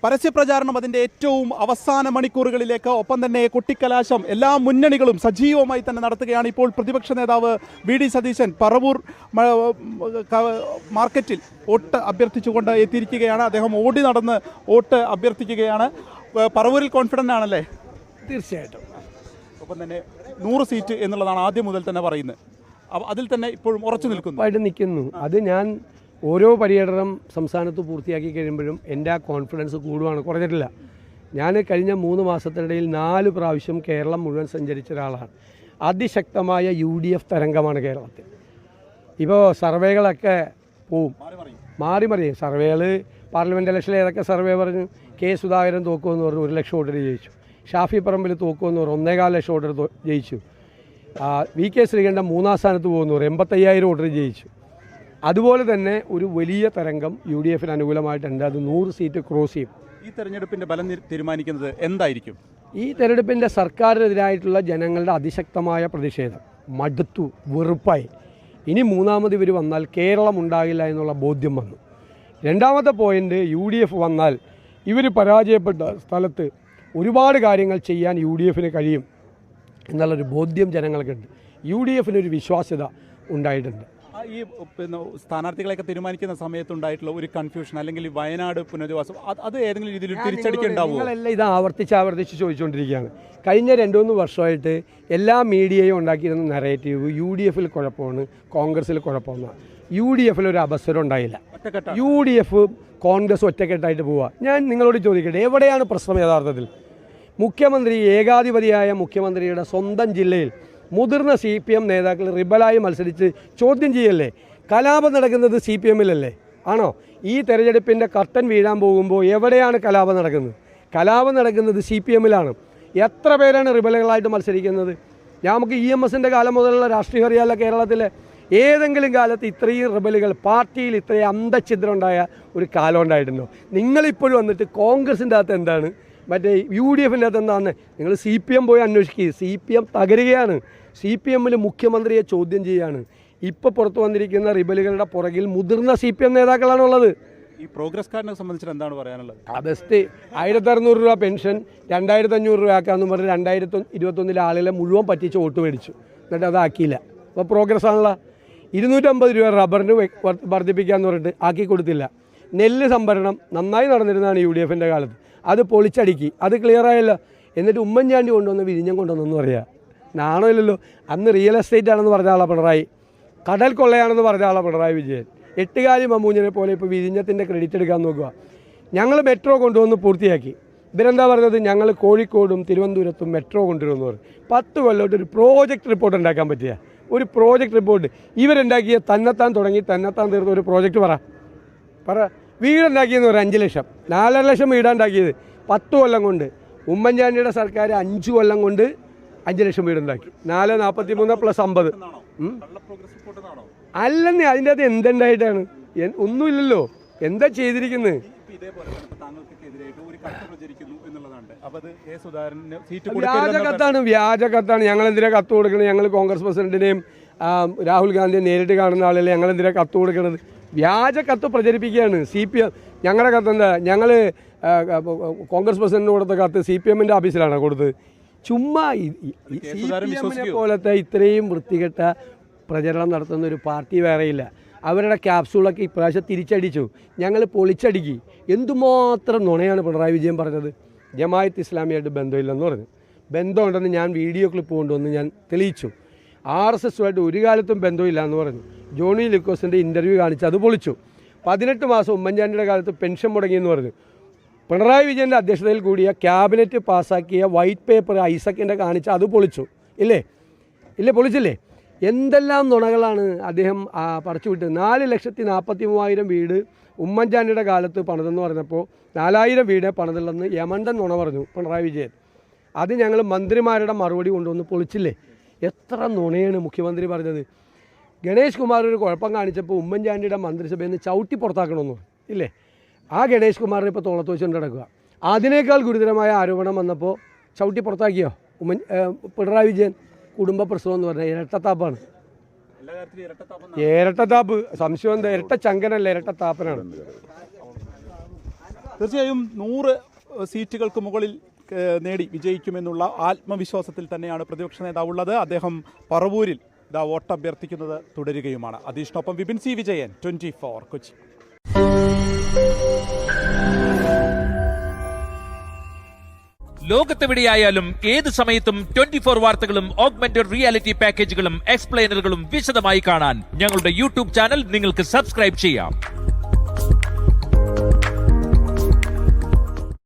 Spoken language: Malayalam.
പരസ്യപ്രചാരണം അതിൻ്റെ ഏറ്റവും അവസാന മണിക്കൂറുകളിലേക്ക്, ഒപ്പം തന്നെ കൊട്ടിക്കലാശം എല്ലാ മുന്നണികളും സജീവമായി തന്നെ നടത്തുകയാണ്. ഇപ്പോൾ പ്രതിപക്ഷ നേതാവ് വി ഡി സതീശൻ പറവൂർ മാർക്കറ്റിൽ വോട്ട് അഭ്യർത്ഥിച്ചുകൊണ്ട് എത്തിയിരിക്കുകയാണ്. അദ്ദേഹം ഓടി നടന്ന് വോട്ട് അഭ്യർത്ഥിക്കുകയാണ്. പറവൂരിൽ കോൺഫിഡൻ്റ് ആണല്ലേ? തീർച്ചയായിട്ടും. ഒപ്പം തന്നെ 100 സീറ്റ് എന്നുള്ളതാണ് ആദ്യം മുതൽ തന്നെ പറയുന്നത്. അതിൽ തന്നെ ഇപ്പോഴും ഉറച്ചു നിൽക്കുന്നു. അത് ഞാൻ ഓരോ പര്യടനം സംസ്ഥാനത്ത് പൂർത്തിയാക്കി കഴിയുമ്പോഴും എൻ്റെ ആ കോൺഫിഡൻസ് കൂടുകയാണ്, കുറഞ്ഞിട്ടില്ല. ഞാൻ കഴിഞ്ഞ 3 മാസത്തിനിടയിൽ 4 പ്രാവശ്യം കേരളം മുഴുവൻ സഞ്ചരിച്ച ഒരാളാണ്. അതിശക്തമായ UDF തരംഗമാണ് കേരളത്തിൽ. ഇപ്പോൾ സർവേകളൊക്കെ പോവും, മാറി സർവേകൾ. പാർലമെൻറ്റ് ഇലക്ഷനിൽ ഏതൊക്കെ സർവേ പറഞ്ഞു? കെ സുധാകരൻ തോക്കുമെന്ന് പറഞ്ഞു 1 ലക്ഷം വോട്ടിന് ജയിച്ചു. ഷാഫി പറമ്പിൽ തോക്കുമെന്ന് പറഞ്ഞു 1.25 ലക്ഷം വോട്ടിന് ജയിച്ചു. VK ശ്രീകണ്ഠൻ 3-ാം സ്ഥാനത്ത് പോകുന്നു 85,000 വോട്ടിന് ജയിച്ചു. അതുപോലെ തന്നെ ഒരു വലിയ തരംഗം UDFന് അനുകൂലമായിട്ടുണ്ട്. അത് 100 സീറ്റ് ക്രോസ് ചെയ്യും. ഈ തെരഞ്ഞെടുപ്പിൻ്റെ ഫലം തീരുമാനിക്കുന്നത് എന്തായിരിക്കും? ഈ തെരഞ്ഞെടുപ്പിൻ്റെ സർക്കാരിനെതിരായിട്ടുള്ള ജനങ്ങളുടെ അതിശക്തമായ പ്രതിഷേധം മടുത്തു, വെറുപ്പായി. ഇനി 3ാമത് ഇവർ വന്നാൽ കേരളം ഉണ്ടാകില്ല എന്നുള്ള ബോധ്യം വന്നു. 2ാമത്തെ പോയിൻ്റ്, UDF വന്നാൽ ഇവർ പരാജയപ്പെട്ട സ്ഥലത്ത് ഒരുപാട് കാര്യങ്ങൾ ചെയ്യാൻ UDFന് കഴിയും എന്നുള്ളൊരു ബോധ്യം ജനങ്ങൾക്കുണ്ട്. UDFനൊരു വിശ്വാസ്യത ഉണ്ടായിട്ടുണ്ട്. ഈ സ്ഥാനാർത്ഥികളെയൊക്കെ തീരുമാനിക്കുന്ന സമയത്തുണ്ടായിട്ടുള്ള ഒരു കൺഫ്യൂഷൻ, അല്ലെങ്കിൽ വയനാട് പുനരധിവാസം, അത് ഏതെങ്കിലും രീതിയിൽ തിരിച്ചടിക്കുണ്ടാവും? നിങ്ങളെല്ലാം ഇത് ആവർത്തിച്ച് ചോദിച്ചുകൊണ്ടിരിക്കുകയാണ്. കഴിഞ്ഞ 2-3 വർഷമായിട്ട് എല്ലാ മീഡിയയും ഉണ്ടാക്കിയിരുന്ന നറേറ്റീവ് UDFൽ കുഴപ്പമാണ്, കോൺഗ്രസ്സിൽ കുഴപ്പമാണ്. UDFൽ ഒരു അവസരം ഉണ്ടായില്ല. UDF കോൺഗ്രസ് ഒറ്റക്കെട്ടായിട്ട് പോവുക. ഞാൻ നിങ്ങളോട് ചോദിക്കട്ടെ, എവിടെയാണ് പ്രശ്നം യഥാർത്ഥത്തിൽ? മുഖ്യമന്ത്രി, ഏകാധിപതിയായ മുഖ്യമന്ത്രിയുടെ സ്വന്തം ജില്ലയിൽ മുതിർന്ന CPM നേതാക്കൾ റിബലായി മത്സരിച്ച് ചോദ്യം ചെയ്യല്ലേ? കലാപം നടക്കുന്നത് CPMലല്ലേ? ആണോ? ഈ തെരഞ്ഞെടുപ്പിൻ്റെ കർട്ടൻ വീഴാൻ പോകുമ്പോൾ എവിടെയാണ് കലാപം നടക്കുന്നത്? കലാപം നടക്കുന്നത് CPMലാണ്. എത്ര പേരാണ് റിബലുകളായിട്ട് മത്സരിക്കുന്നത്? നമുക്ക് EMSൻ്റെ കാലം മുതലുള്ള രാഷ്ട്രീയം അറിയാമല്ല. കേരളത്തിലെ ഏതെങ്കിലും കാലത്ത് ഇത്രയും റിബലുകൾ, പാർട്ടിയിൽ ഇത്രയും അന്തഛിദ്രം ഉണ്ടായ ഒരു കാലം ഉണ്ടായിട്ടുണ്ടോ? നിങ്ങളിപ്പോഴും വന്നിട്ട് കോൺഗ്രസിൻ്റെ അകത്ത് എന്താണ്, മറ്റേ UDFൻ്റെ അകത്ത് എന്താണ്? നിങ്ങൾ CPM പോയി അന്വേഷിക്കുക. CPM തകരുകയാണ്. CPMൽ മുഖ്യമന്ത്രിയെ ചോദ്യം ചെയ്യുകയാണ്. ഇപ്പോൾ പുറത്തു വന്നിരിക്കുന്ന റിബലുകളുടെ പുറകിൽ മുതിർന്ന CPM നേതാക്കളാണുള്ളത്. ഈ പ്രോഗ്രസ് കാർഡിനെ സംബന്ധിച്ചിട്ട് എന്താണ് പറയാനുള്ളത്? ബെസ്റ്റ് 1600 രൂപ പെൻഷൻ 2500 രൂപയാക്കാമെന്ന് പറഞ്ഞ് 2021 ആളുകളെ മുഴുവൻ പറ്റിച്ച് വോട്ട് മേടിച്ചു. എന്നിട്ട് അതാക്കിയില്ല. അപ്പോൾ പ്രോഗ്രസ് ആണല്ലോ. 250 രൂപ റബ്ബറിന് വർദ്ധിപ്പിക്കാമെന്ന് പറഞ്ഞിട്ട് ആക്കി കൊടുത്തില്ല. നെല്ല് സംഭരണം നന്നായി നടന്നിരുന്നതാണ് UDFൻ്റെ കാലത്ത്. അത് പൊളിച്ചടുക്കി, അത് ക്ലിയറായല്ലോ. എന്നിട്ട് ഉമ്മൻചാണ്ടി കൊണ്ടുവന്ന് വിഴിഞ്ഞം കൊണ്ടുവന്നെന്ന് പറയുക. നാണോ ഇല്ലല്ലോ. അന്ന് റിയൽ എസ്റ്റേറ്റ് ആണെന്ന് പറഞ്ഞ ആളാണ് പിണറായി, കടൽ കൊള്ളയാണെന്ന് പറഞ്ഞ ആളാണ് പിണറായി വിജയൻ. 8 കാലി മമ്മൂഞ്ഞിനെ പോലെ ഇപ്പോൾ വിഴിഞ്ഞത്തിൻ്റെ ക്രെഡിറ്റ് എടുക്കാൻ നോക്കുക. ഞങ്ങൾ മെട്രോ കൊണ്ടുവന്ന് പൂർത്തിയാക്കി. ഇവരെന്താ പറഞ്ഞത്? ഞങ്ങൾ കോഴിക്കോടും തിരുവനന്തപുരത്തും മെട്രോ കൊണ്ടുവരുമെന്ന് പറയും. 10 കൊല്ലമായിട്ട് ഒരു പ്രോജക്റ്റ് റിപ്പോർട്ട് ഉണ്ടാക്കാൻ പറ്റിയ ഒരു പ്രോജക്റ്റ് റിപ്പോർട്ട് ഇവരുണ്ടാക്കിയ തന്നെത്താൻ തുടങ്ങി തന്നെത്താൻ തീർത്ത ഒരു പ്രോജക്റ്റ് പറ. വീടുണ്ടാക്കിയെന്ന് പറയും 5 ലക്ഷം, 4.5 ലക്ഷം വീടുണ്ടാക്കിയത് 10 കൊല്ലം കൊണ്ട്. ഉമ്മൻചാണ്ടിയുടെ സർക്കാർ 5 കൊല്ലം കൊണ്ട് 5 ലക്ഷം വീടുണ്ടാക്കി. 443 + 50 അല്ലെന്നേ. അതിൻ്റെ അകത്ത് എന്തുണ്ടായിട്ടാണ്? ഒന്നുമില്ലല്ലോ. എന്താ ചെയ്തിരിക്കുന്നത്? വ്യാജ കത്താണ്. ഞങ്ങളെന്തിനാ കത്ത് കൊടുക്കുന്നത്? ഞങ്ങൾ കോൺഗ്രസ് പ്രസിഡന്റിനെയും രാഹുൽ ഗാന്ധിയെ നേരിട്ട് കാണുന്ന ആളല്ലേ. ഞങ്ങളെന്തിനാ കത്ത് കൊടുക്കുന്നത്? വ്യാജ കത്ത് പ്രചരിപ്പിക്കുകയാണ്. CPM ഞങ്ങളുടെ കത്ത് എന്താ? ഞങ്ങൾ കോൺഗ്രസ് പ്രസിഡന്റിന് കൊടുത്ത കത്ത് CPMൻ്റെ ഓഫീസിലാണ് കൊടുത്തത്. ചുമ്മാ CPMനെ പോലത്തെ ഇത്രയും വൃത്തികെട്ട പ്രചരണം നടത്തുന്ന ഒരു പാർട്ടി വേറെയില്ല. അവരുടെ ക്യാപ്സൂളൊക്കെ ഇപ്രാവശ്യം തിരിച്ചടിച്ചു. ഞങ്ങൾ പൊളിച്ചടുക്കി. എന്തുമാത്രം നുണയാണ് പിണറായി വിജയൻ പറഞ്ഞത്? ജമാഅത്ത് ഇസ്ലാമിയായിട്ട് ബന്ധമില്ലെന്ന് പറഞ്ഞു. ബന്ധമുണ്ടെന്ന് ഞാൻ വീഡിയോ ക്ലിപ്പ് കൊണ്ടുവന്ന് ഞാൻ തെളിയിച്ചു. RSSുമായിട്ട് ഒരു കാലത്തും ബന്ധമില്ല എന്ന് പറഞ്ഞു. ജോണി ലുക്കോസിൻ്റെ ഇൻ്റർവ്യൂ കാണിച്ച് അത് പൊളിച്ചു. 18 മാസം ഉമ്മൻചാണ്ടിയുടെ കാലത്ത് പെൻഷൻ മുടങ്ങിയെന്ന് പറഞ്ഞു. പിണറായി വിജയൻ്റെ അധ്യക്ഷതയിൽ കൂടിയ ക്യാബിനറ്റ് പാസ്സാക്കിയ വൈറ്റ് പേപ്പർ ഐസക്കിൻ്റെ കാണിച്ച് അത് പൊളിച്ചു. ഇല്ലേ? പൊളിച്ചില്ലേ? എന്തെല്ലാം നുണകളാണ് അദ്ദേഹം പടച്ചുവിട്ടത്. 4,43,000 വീട് ഉമ്മൻചാണ്ടിയുടെ കാലത്ത് പണിതെന്ന് പറഞ്ഞപ്പോൾ 4,000 വീട് പണിതില്ലെന്ന് യമണ്ടൻ നുണ പറഞ്ഞു പിണറായി വിജയൻ. അത് ഞങ്ങൾ മന്ത്രിമാരുടെ മറുപടി കൊണ്ടുവന്ന് പൊളിച്ചില്ലേ? എത്ര നുണയാണ് മുഖ്യമന്ത്രി പറഞ്ഞത്? ഗണേഷ് കുമാർ ഒരു കുഴപ്പം കാണിച്ചപ്പോൾ ഉമ്മൻചാണ്ടിയുടെ മന്ത്രിസഭയിൽ നിന്ന് ചവിട്ടി പുറത്താക്കണമെന്ന് ഇല്ലേ? ആ ഗണേഷ് കുമാറിനെ ഇപ്പോൾ തോളത്ത് വെച്ചുകൊണ്ട് നടക്കുക. അതിനേക്കാൾ ഗുരുതരമായ ആരോപണം വന്നപ്പോൾ ചവിട്ടി പുറത്താക്കിയോ പിണറായി വിജയൻ? കുടുംബ പ്രസവം എന്ന് പറഞ്ഞാൽ ഇരട്ടത്താപ്പാണ്. ഇരട്ടത്താപ്പ് സംശയം എന്താ? ഇരട്ട ചങ്കനല്ല, ഇരട്ടത്താപ്പനാണ്. തീർച്ചയായും 100 സീറ്റുകൾക്ക് മുകളിൽ നേടി വിജയിക്കുമെന്നുള്ള ആത്മവിശ്വാസത്തിൽ തന്നെയാണ് പ്രതിപക്ഷ നേതാവ് ഉള്ളത്. അദ്ദേഹം പറവൂരിൽ വോട്ടഭ്യർത്ഥിക്കുന്നത് തുടരുകയുമാണ്. അതീഷിനൊപ്പം വിപിൻ സി വിജയൻ, 24 കൊച്ചി. ലോകത്തെവിടെയായാലും ഏത് സമയത്തും 24 വാർത്തകളും ഓഗ്മെന്റഡ് റിയാലിറ്റി പാക്കേജുകളും എക്സ്പ്ലെയിനറുകളും വിശദമായി കാണാൻ ഞങ്ങളുടെ യൂട്യൂബ് ചാനൽ നിങ്ങൾക്ക് സബ്സ്ക്രൈബ് ചെയ്യാം.